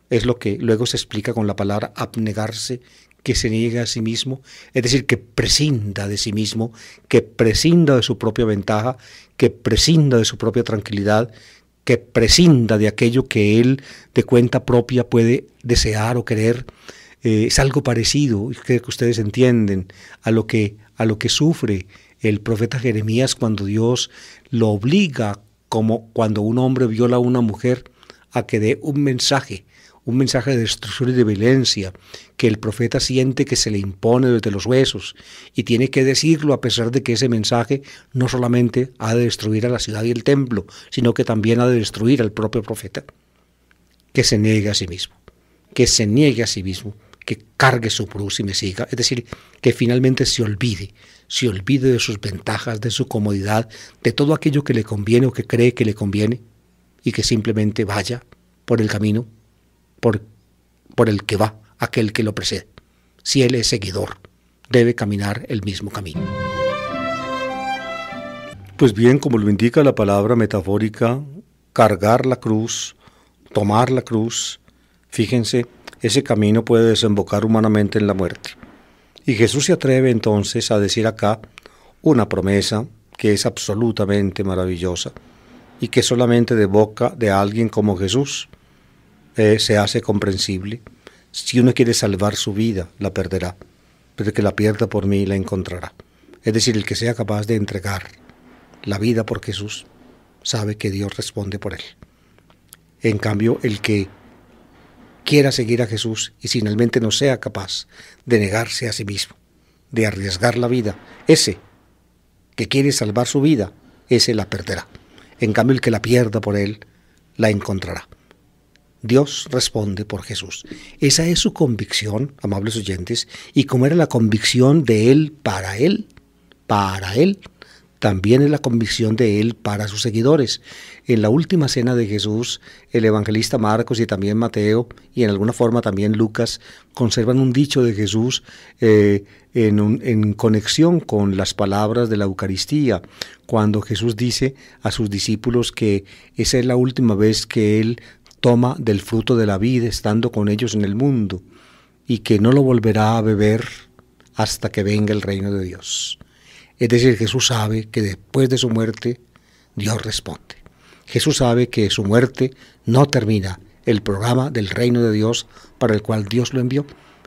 es lo que luego se explica con la palabra abnegarse, que se niegue a sí mismo, es decir, que prescinda de sí mismo, que prescinda de su propia ventaja, que prescinda de su propia tranquilidad, que prescinda de aquello que él de cuenta propia puede desear o querer. Es algo parecido, creo que ustedes entienden, a lo que sufre el profeta Jeremías cuando Dios lo obliga, como cuando un hombre viola a una mujer, a que dé un mensaje de destrucción y de violencia, que el profeta siente que se le impone desde los huesos, y tiene que decirlo a pesar de que ese mensaje no solamente ha de destruir a la ciudad y el templo, sino que también ha de destruir al propio profeta. Que se niegue a sí mismo, que cargue su cruz y me siga, es decir, que finalmente se olvide de sus ventajas, de su comodidad, de todo aquello que le conviene o que cree que le conviene, y que simplemente vaya por el camino por el que va aquel que lo precede. Si él es seguidor, debe caminar el mismo camino. Pues bien, como lo indica la palabra metafórica, cargar la cruz, tomar la cruz, fíjense, ese camino puede desembocar humanamente en la muerte. Y Jesús se atreve entonces a decir acá una promesa que es absolutamente maravillosa y que solamente de boca de alguien como Jesús se hace comprensible. Si uno quiere salvar su vida, la perderá, pero el que la pierda por mí la encontrará. Es decir, el que sea capaz de entregar la vida por Jesús, sabe que Dios responde por él. En cambio, el que quiera seguir a Jesús y finalmente no sea capaz de negarse a sí mismo, de arriesgar la vida, ese que quiere salvar su vida, ese la perderá. En cambio, el que la pierda por él, la encontrará. Dios responde por Jesús. Esa es su convicción, amables oyentes, y como era la convicción de Él, también es la convicción de Él para sus seguidores. En la última cena de Jesús, el evangelista Marcos y también Mateo, y en alguna forma también Lucas, conservan un dicho de Jesús en conexión con las palabras de la Eucaristía, cuando Jesús dice a sus discípulos que esa es la última vez que Él toma del fruto de la vida estando con ellos en el mundo, y que no lo volverá a beber hasta que venga el reino de Dios. Es decir, Jesús sabe que después de su muerte, Dios responde. Jesús sabe que su muerte no termina el programa del reino de Dios para el cual Dios lo envió.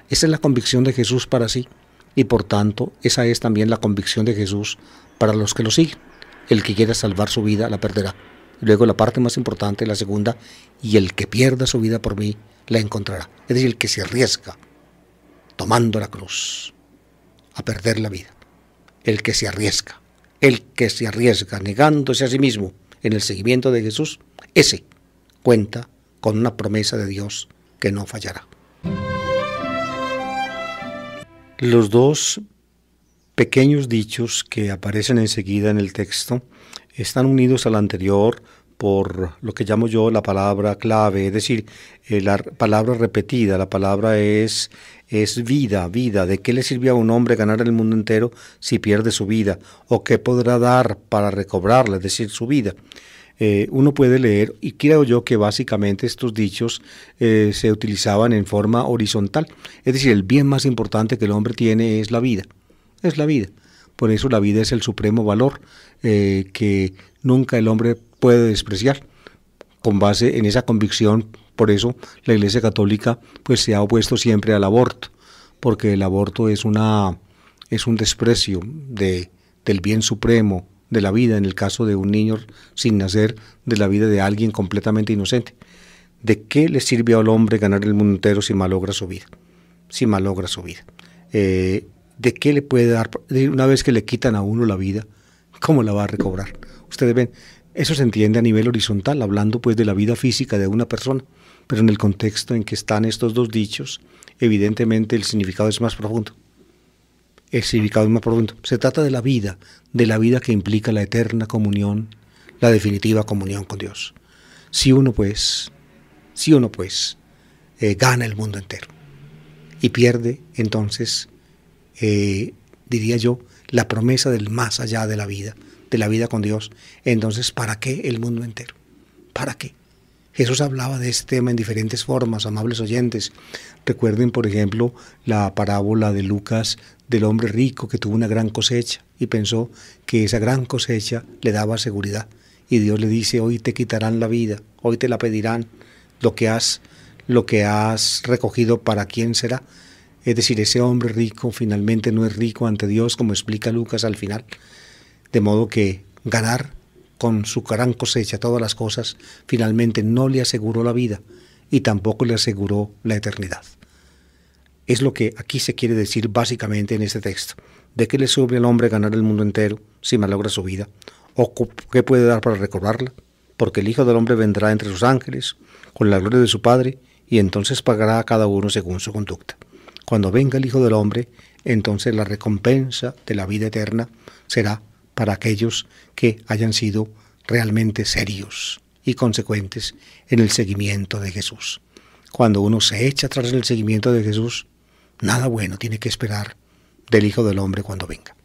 Esa es la convicción de Jesús para sí, y por tanto, esa es también la convicción de Jesús para los que lo siguen. El que quiera salvar su vida, la perderá. Luego la parte más importante, la segunda, y el que pierda su vida por mí, la encontrará. Es decir, el que se arriesga, tomando la cruz, a perder la vida. El que se arriesga, negándose a sí mismo en el seguimiento de Jesús, ese cuenta con una promesa de Dios que no fallará. Los dos pequeños dichos que aparecen enseguida en el texto están unidos al anterior por lo que llamo yo la palabra clave, es decir, la palabra repetida. La palabra es vida. ¿De qué le sirve a un hombre ganar el mundo entero si pierde su vida? ¿O qué podrá dar para recobrarla, es decir, su vida? Uno puede leer, y creo yo que básicamente estos dichos se utilizaban en forma horizontal, es decir, el bien más importante que el hombre tiene es la vida. Por eso la vida es el supremo valor que nunca el hombre puede despreciar. Con base en esa convicción, por eso la Iglesia Católica pues se ha opuesto siempre al aborto, porque el aborto es un desprecio del bien supremo de la vida, en el caso de un niño sin nacer, de la vida de alguien completamente inocente. ¿De qué le sirve al hombre ganar el mundo entero si malogra su vida? ¿De qué le puede dar? Una vez que le quitan a uno la vida, ¿cómo la va a recobrar? Ustedes ven, eso se entiende a nivel horizontal, hablando pues de la vida física de una persona, pero en el contexto en que están estos dos dichos, evidentemente el significado es más profundo. El significado es más profundo. Se trata de la vida que implica la eterna comunión, la definitiva comunión con Dios. Si uno pues gana el mundo entero y pierde, entonces, diría yo, la promesa del más allá de la vida con Dios, entonces, ¿para qué el mundo entero? ¿Para qué? Jesús hablaba de este tema en diferentes formas, amables oyentes. Recuerden, por ejemplo, la parábola de Lucas del hombre rico que tuvo una gran cosecha y pensó que esa gran cosecha le daba seguridad. Y Dios le dice, hoy te quitarán la vida, hoy te la pedirán, lo que has recogido, ¿para quién será? Es decir, ese hombre rico finalmente no es rico ante Dios, como explica Lucas al final. De modo que ganar con su gran cosecha todas las cosas, finalmente no le aseguró la vida y tampoco le aseguró la eternidad. Es lo que aquí se quiere decir básicamente en este texto. ¿De qué le sirve al hombre ganar el mundo entero si malogra su vida? ¿O qué puede dar para recobrarla? Porque el Hijo del Hombre vendrá entre sus ángeles con la gloria de su Padre y entonces pagará a cada uno según su conducta. Cuando venga el Hijo del Hombre, entonces la recompensa de la vida eterna será para aquellos que hayan sido realmente serios y consecuentes en el seguimiento de Jesús. Cuando uno se echa atrás en el seguimiento de Jesús, nada bueno tiene que esperar del Hijo del Hombre cuando venga.